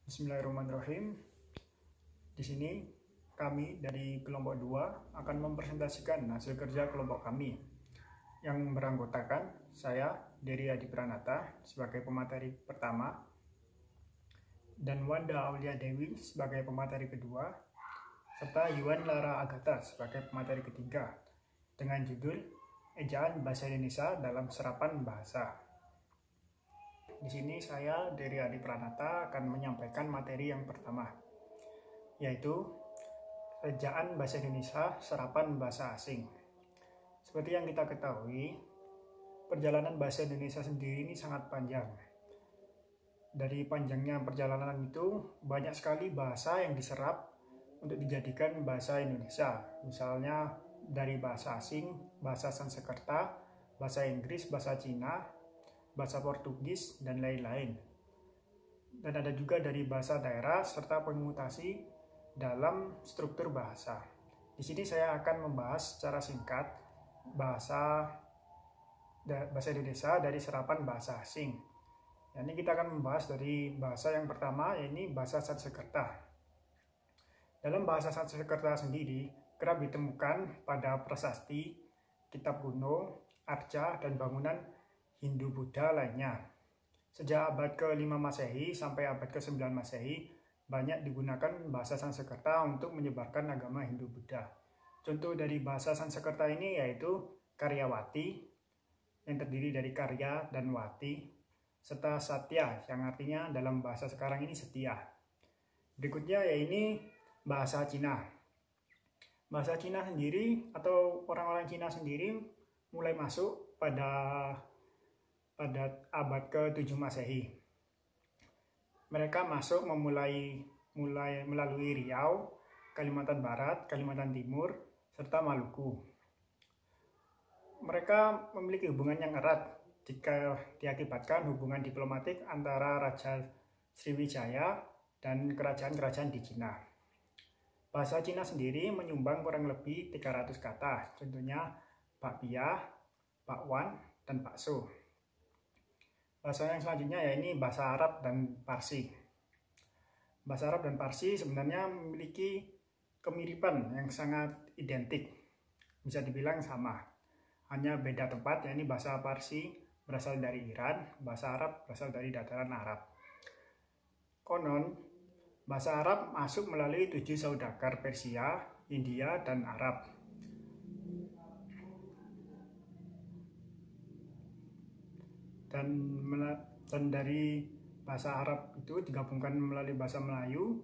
Bismillahirrahmanirrahim. Di sini kami dari kelompok 2 akan mempresentasikan hasil kerja kelompok kami yang beranggotakan saya, Dery Adi Pranata sebagai pemateri pertama dan Wanda Aulia Dewi sebagai pemateri kedua serta Yuan Lara Agatha sebagai pemateri ketiga dengan judul Ejaan Bahasa Indonesia dalam Serapan Bahasa. Di sini saya, Dery Adi Pranata, akan menyampaikan materi yang pertama, yaitu Ejaan Bahasa Indonesia Serapan Bahasa Asing. Seperti yang kita ketahui, perjalanan bahasa Indonesia sendiri ini sangat panjang. Dari panjangnya perjalanan itu, banyak sekali bahasa yang diserap untuk dijadikan bahasa Indonesia. Misalnya dari bahasa asing, bahasa Sanskerta, bahasa Inggris, bahasa Cina, bahasa Portugis, dan lain-lain. Dan ada juga dari bahasa daerah serta pemutasi dalam struktur bahasa. Di sini saya akan membahas secara singkat bahasa Indonesia dari serapan bahasa asing. Ini kita akan membahas dari bahasa yang pertama, yaitu bahasa Sanskerta. Dalam bahasa Sanskerta sendiri kerap ditemukan pada prasasti, kitab kuno, arca, dan bangunan Hindu-Buddha lainnya. Sejak abad ke-5 Masehi sampai abad ke-9 Masehi, banyak digunakan bahasa Sanskerta untuk menyebarkan agama Hindu-Buddha. Contoh dari bahasa Sanskerta ini yaitu Karyawati, yang terdiri dari karya dan wati, serta satya, yang artinya dalam bahasa sekarang ini setia. Berikutnya yaitu bahasa Cina. Bahasa Cina sendiri atau orang-orang Cina sendiri mulai masuk pada abad ke-7 Masehi. Mereka masuk mulai melalui Riau, Kalimantan Barat, Kalimantan Timur, serta Maluku. Mereka memiliki hubungan yang erat jika diakibatkan hubungan diplomatik antara Raja Sriwijaya dan kerajaan-kerajaan di Cina. Bahasa Cina sendiri menyumbang kurang lebih 300 kata, contohnya bakpia, bakwan, dan bakso. Bahasa yang selanjutnya yaitu bahasa Arab dan Parsi. Bahasa Arab dan Parsi sebenarnya memiliki kemiripan yang sangat identik, bisa dibilang sama. Hanya beda tempat, yaitu bahasa Parsi berasal dari Iran, bahasa Arab berasal dari dataran Arab. Konon, bahasa Arab masuk melalui 7 saudagar Persia, India, dan Arab. Dan dari bahasa Arab itu digabungkan melalui bahasa Melayu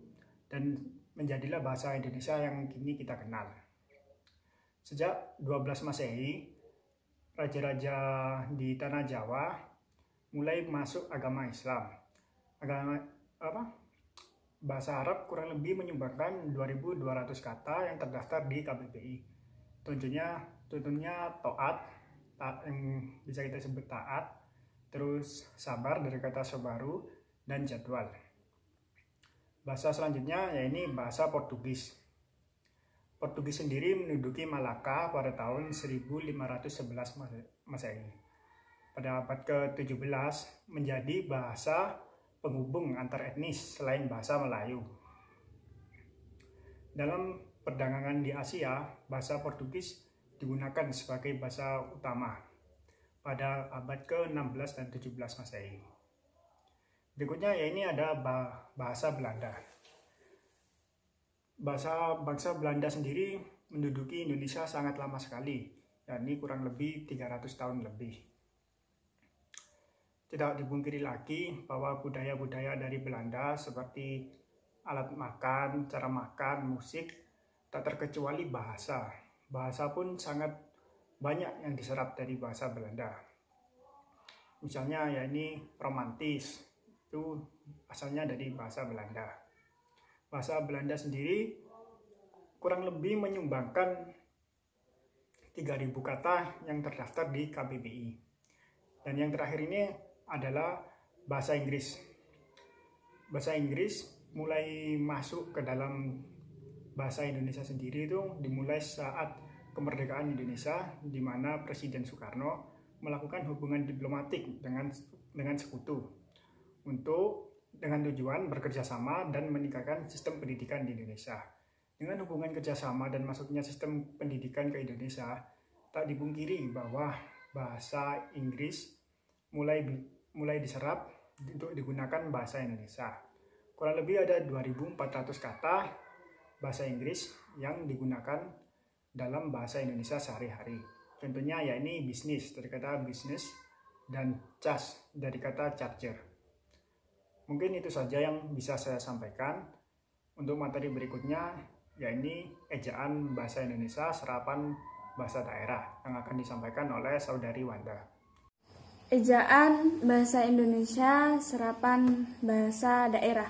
dan menjadilah bahasa Indonesia yang kini kita kenal. Sejak 12 Masehi, raja-raja di tanah Jawa mulai masuk agama Islam. Bahasa Arab kurang lebih menyumbangkan 2.200 kata yang terdaftar di KBBI. Contohnya to'at yang bisa kita sebut taat, terus sabar dari kata sabaru, dan jadwal. Bahasa selanjutnya yaitu bahasa Portugis. Portugis sendiri menduduki Malaka pada tahun 1511 Masehi. Pada abad ke-17 menjadi bahasa penghubung antar etnis selain bahasa Melayu. Dalam perdagangan di Asia, bahasa Portugis digunakan sebagai bahasa utama pada abad ke-16 dan 17 Masehi. Berikutnya ini ada bahasa Belanda. Bangsa Belanda sendiri menduduki Indonesia sangat lama sekali, yakni kurang lebih 300 tahun lebih. Tidak dipungkiri lagi bahwa budaya-budaya dari Belanda seperti alat makan, cara makan, musik, tak terkecuali bahasa. Bahasa pun sangat banyak yang diserap dari bahasa Belanda. Misalnya yaitu romantis, itu asalnya dari bahasa Belanda. Bahasa Belanda sendiri kurang lebih menyumbangkan 3.000 kata yang terdaftar di KBBI. Dan yang terakhir ini adalah bahasa Inggris. Bahasa Inggris mulai masuk ke dalam bahasa Indonesia sendiri itu dimulai saat kemerdekaan Indonesia, di mana Presiden Soekarno melakukan hubungan diplomatik dengan sekutu untuk dengan tujuan bekerja sama dan meningkatkan sistem pendidikan di Indonesia. Dengan hubungan kerjasama dan masuknya sistem pendidikan ke Indonesia, tak dipungkiri bahwa bahasa Inggris mulai diserap untuk digunakan bahasa Indonesia. Kurang lebih ada 2.400 kata bahasa Inggris yang digunakan dalam bahasa Indonesia sehari-hari. Contohnya ya ini bisnis dari kata business dan charge dari kata charger. Mungkin itu saja yang bisa saya sampaikan. Untuk materi berikutnya yakni ejaan bahasa Indonesia serapan bahasa daerah yang akan disampaikan oleh Saudari Wanda. Ejaan bahasa Indonesia serapan bahasa daerah.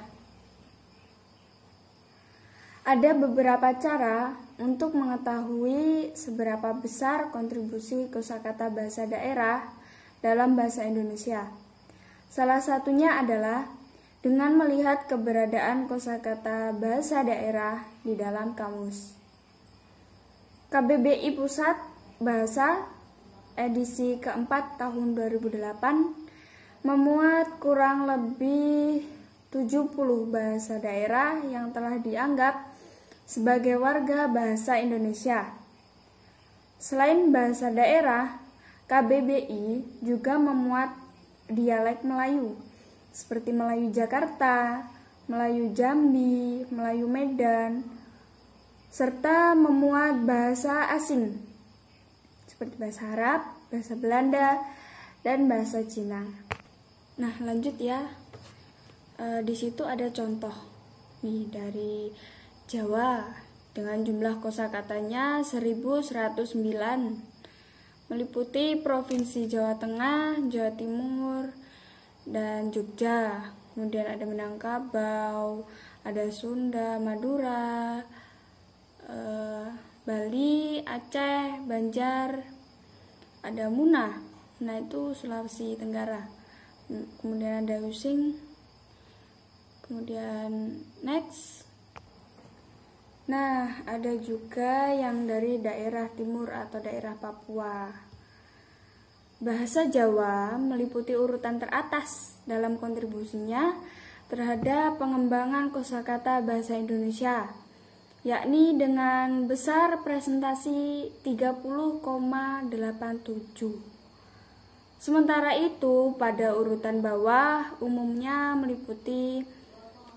Ada beberapa cara untuk mengetahui seberapa besar kontribusi kosakata bahasa daerah dalam bahasa Indonesia. Salah satunya adalah dengan melihat keberadaan kosakata bahasa daerah di dalam kamus. KBBI Pusat Bahasa edisi keempat tahun 2008 memuat kurang lebih 70 bahasa daerah yang telah dianggap sebagai warga bahasa Indonesia. Selain bahasa daerah, KBBI juga memuat dialek Melayu seperti Melayu Jakarta, Melayu Jambi, Melayu Medan, serta memuat bahasa asing seperti bahasa Arab, bahasa Belanda, dan bahasa Cina. Nah, lanjut ya. Di situ ada contoh nih dari Jawa dengan jumlah kosakatanya 1109, meliputi Provinsi Jawa Tengah, Jawa Timur, dan Jogja. Kemudian ada Minangkabau, ada Sunda, Madura, Bali, Aceh, Banjar, ada Muna. Nah, itu Sulawesi Tenggara. Kemudian ada Using. Kemudian next. Nah, ada juga yang dari daerah timur atau daerah Papua. Bahasa Jawa meliputi urutan teratas dalam kontribusinya terhadap pengembangan kosakata bahasa Indonesia, yakni dengan besar presentasi 30,87. Sementara itu, pada urutan bawah umumnya meliputi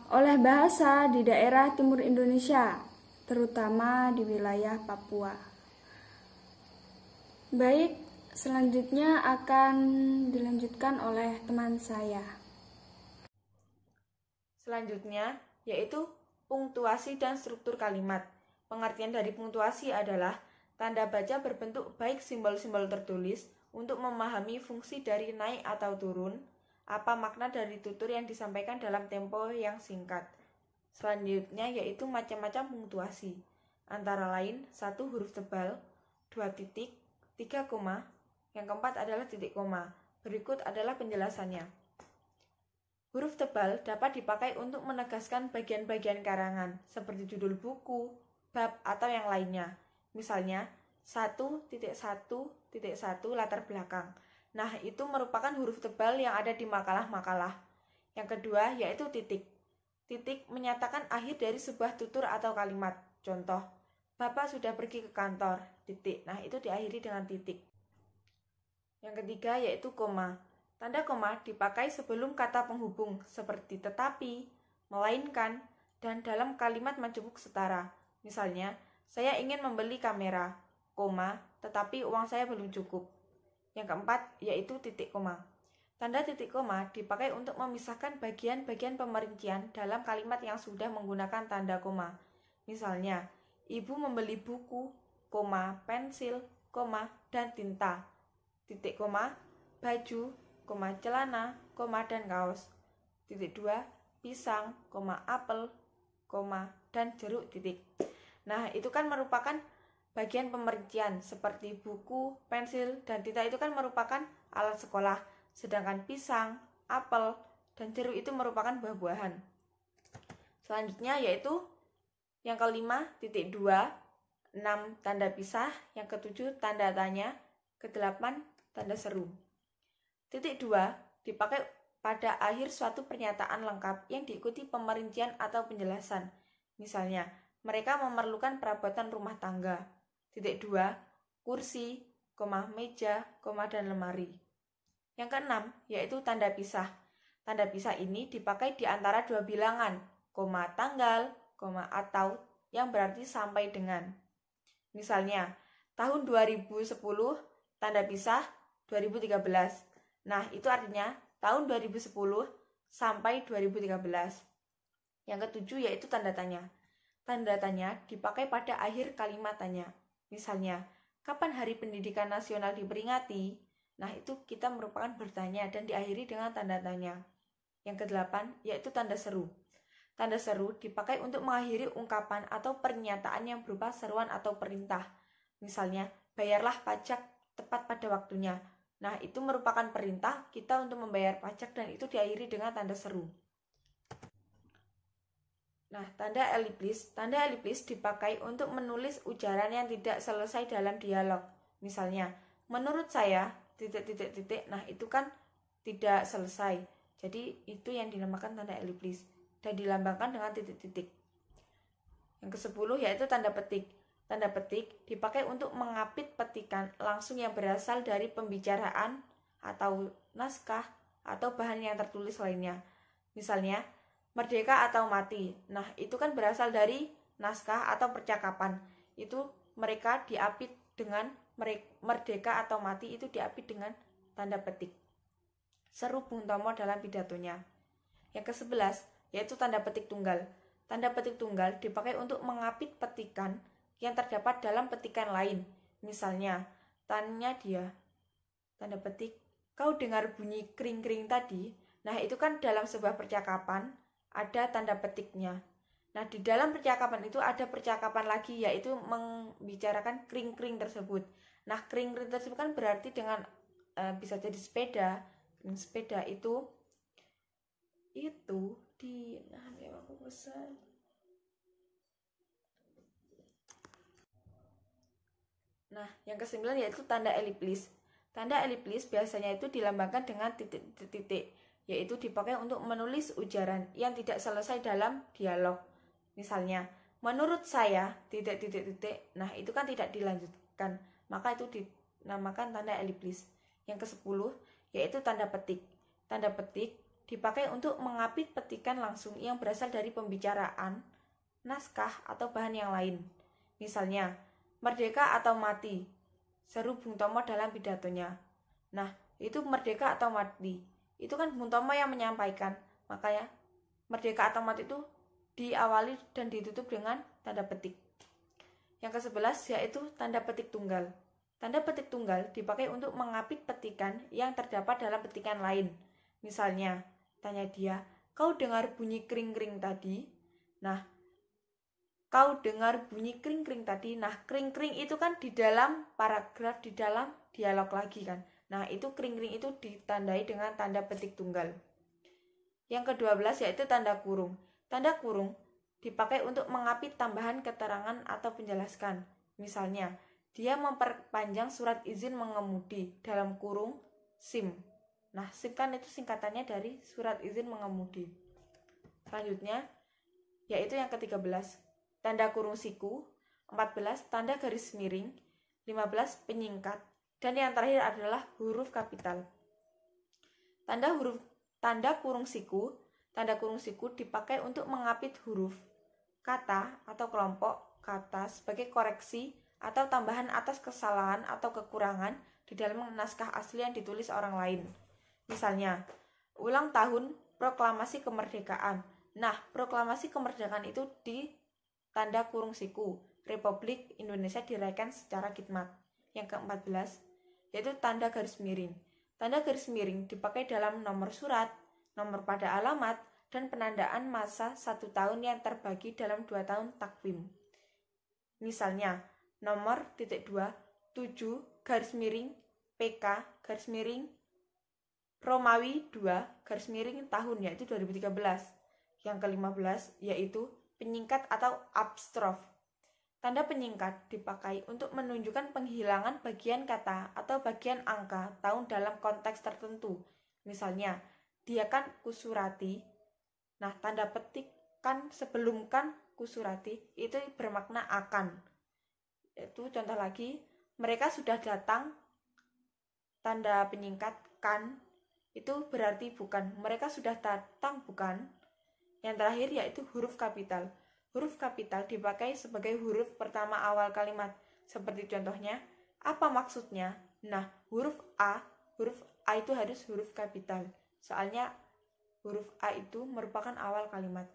oleh bahasa di daerah timur Indonesia, terutama di wilayah Papua. Baik, selanjutnya akan dilanjutkan oleh teman saya. Selanjutnya, yaitu punktuasi dan struktur kalimat. Pengertian dari punktuasi adalah tanda baca berbentuk baik simbol-simbol tertulis untuk memahami fungsi dari naik atau turun, apa makna dari tutur yang disampaikan dalam tempo yang singkat. Selanjutnya yaitu macam-macam punktuasi, antara lain 1 huruf tebal, 2 titik, 3 koma, yang keempat adalah titik koma. Berikut adalah penjelasannya. Huruf tebal dapat dipakai untuk menegaskan bagian-bagian karangan, seperti judul buku, bab, atau yang lainnya. Misalnya, 1.1.1 latar belakang. Nah, itu merupakan huruf tebal yang ada di makalah-makalah. Yang kedua, yaitu titik. Titik menyatakan akhir dari sebuah tutur atau kalimat. Contoh, Bapak sudah pergi ke kantor, titik. Nah, itu diakhiri dengan titik. Yang ketiga, yaitu koma. Tanda koma dipakai sebelum kata penghubung, seperti tetapi, melainkan, dan dalam kalimat menjemuk setara. Misalnya, saya ingin membeli kamera, koma, tetapi uang saya belum cukup. Yang keempat, yaitu titik koma. Tanda titik koma dipakai untuk memisahkan bagian-bagian pemerincian dalam kalimat yang sudah menggunakan tanda koma. Misalnya, ibu membeli buku, koma, pensil, koma, dan tinta. Titik koma, baju, koma, celana, koma, dan kaos. Titik 2, pisang, koma, apel, koma, dan jeruk, titik. Nah, itu kan merupakan bagian pemerincian seperti buku, pensil, dan tinta itu kan merupakan alat sekolah, sedangkan pisang, apel, dan jeruk itu merupakan buah-buahan. Selanjutnya yaitu yang kelima, titik 2, 6 tanda pisah, yang ketujuh tanda tanya, ke-8 tanda seru. Titik 2 dipakai pada akhir suatu pernyataan lengkap yang diikuti pemerincian atau penjelasan. Misalnya, mereka memerlukan perabotan rumah tangga. Titik 2, kursi, meja, dan lemari. Yang keenam, yaitu tanda pisah. Tanda pisah ini dipakai di antara dua bilangan, tanggal, atau yang berarti sampai dengan. Misalnya, tahun 2010, tanda pisah 2013. Nah, itu artinya tahun 2010 sampai 2013. Yang ketujuh yaitu tanda tanya. Tanda tanya dipakai pada akhir kalimat tanya. Misalnya, kapan Hari Pendidikan Nasional diperingati? Nah, itu kita merupakan bertanya dan diakhiri dengan tanda tanya. Yang kedelapan yaitu tanda seru. Tanda seru dipakai untuk mengakhiri ungkapan atau pernyataan yang berupa seruan atau perintah. Misalnya, bayarlah pajak tepat pada waktunya. Nah, itu merupakan perintah kita untuk membayar pajak dan itu diakhiri dengan tanda seru. Nah, tanda elipsis dipakai untuk menulis ujaran yang tidak selesai dalam dialog. Misalnya, menurut saya, nah itu kan tidak selesai. Jadi, itu yang dinamakan tanda elipsis dan dilambangkan dengan titik-titik. Yang ke-10 yaitu tanda petik. Tanda petik dipakai untuk mengapit petikan langsung yang berasal dari pembicaraan atau naskah atau bahan yang tertulis lainnya. Misalnya, merdeka atau mati. Nah, itu kan berasal dari naskah atau percakapan. Itu mereka diapit dengan merdeka atau mati itu diapit dengan tanda petik. Seru Bung Tomo dalam pidatonya. Yang ke-11 yaitu tanda petik tunggal. Tanda petik tunggal dipakai untuk mengapit petikan yang terdapat dalam petikan lain. Misalnya, tanya dia, tanda petik, kau dengar bunyi kring-kring tadi? Nah, itu kan dalam sebuah percakapan ada tanda petiknya. Nah, di dalam percakapan itu ada percakapan lagi, yaitu membicarakan kring-kring tersebut. Nah, kring-kring tersebut kan berarti dengan bisa jadi sepeda. Sepeda itu di aku pesan. Nah, yang ke-9 yaitu tanda elipsis. Tanda elipsis biasanya itu dilambangkan dengan titik-titik, yaitu dipakai untuk menulis ujaran yang tidak selesai dalam dialog. Misalnya, menurut saya, titik-titik, nah itu kan tidak dilanjutkan, maka itu dinamakan tanda elipsis. Yang ke-10 yaitu tanda petik. Tanda petik dipakai untuk mengapit petikan langsung yang berasal dari pembicaraan, naskah, atau bahan yang lain. Misalnya, merdeka atau mati, seru Bung Tomo dalam pidatonya. Nah, itu merdeka atau mati. Itu kan Bung Tomo yang menyampaikan. Makanya, merdeka atau mati itu diawali dan ditutup dengan tanda petik. Yang ke-11 yaitu tanda petik tunggal. Tanda petik tunggal dipakai untuk mengapit petikan yang terdapat dalam petikan lain. Misalnya, tanya dia, kau dengar bunyi kring-kring tadi? Nah, kau dengar bunyi kring-kring tadi? Nah, kring-kring itu kan di dalam paragraf, di dalam dialog lagi kan. Nah, itu kring-kring itu ditandai dengan tanda petik tunggal. Yang ke-12 yaitu tanda kurung. Tanda kurung dipakai untuk mengapit tambahan keterangan atau penjelaskan. Misalnya, dia memperpanjang surat izin mengemudi dalam kurung SIM. Nah, SIM kan itu singkatannya dari surat izin mengemudi. Selanjutnya, yaitu yang ke-13, tanda kurung siku, 14 tanda garis miring, 15 penyingkat, dan yang terakhir adalah huruf kapital. Tanda kurung siku dipakai untuk mengapit huruf, kata atau kelompok kata sebagai koreksi atau tambahan atas kesalahan atau kekurangan di dalam naskah asli yang ditulis orang lain. Misalnya, ulang tahun proklamasi kemerdekaan. Nah, proklamasi kemerdekaan itu di tanda kurung siku, Republik Indonesia dirayakan secara khidmat. Yang ke-14 yaitu tanda garis miring. Tanda garis miring dipakai dalam nomor surat, nomor pada alamat, dan penandaan masa 1 tahun yang terbagi dalam 2 tahun takwim. Misalnya, nomor .2 7 garis miring PK garis miring Romawi 2 garis miring tahun yaitu 2013. Yang ke-15 yaitu penyingkat atau apstrof. Tanda penyingkat dipakai untuk menunjukkan penghilangan bagian kata atau bagian angka tahun dalam konteks tertentu. Misalnya, dia kan kusurati. Nah, tanda petik kan sebelum kan kusurati itu bermakna akan. Itu contoh lagi, mereka sudah datang, tanda penyingkat kan itu berarti bukan. Mereka sudah datang bukan. Yang terakhir yaitu huruf kapital. Huruf kapital dipakai sebagai huruf pertama awal kalimat. Seperti contohnya, apa maksudnya? Nah, huruf A itu harus huruf kapital. Soalnya huruf A itu merupakan awal kalimat.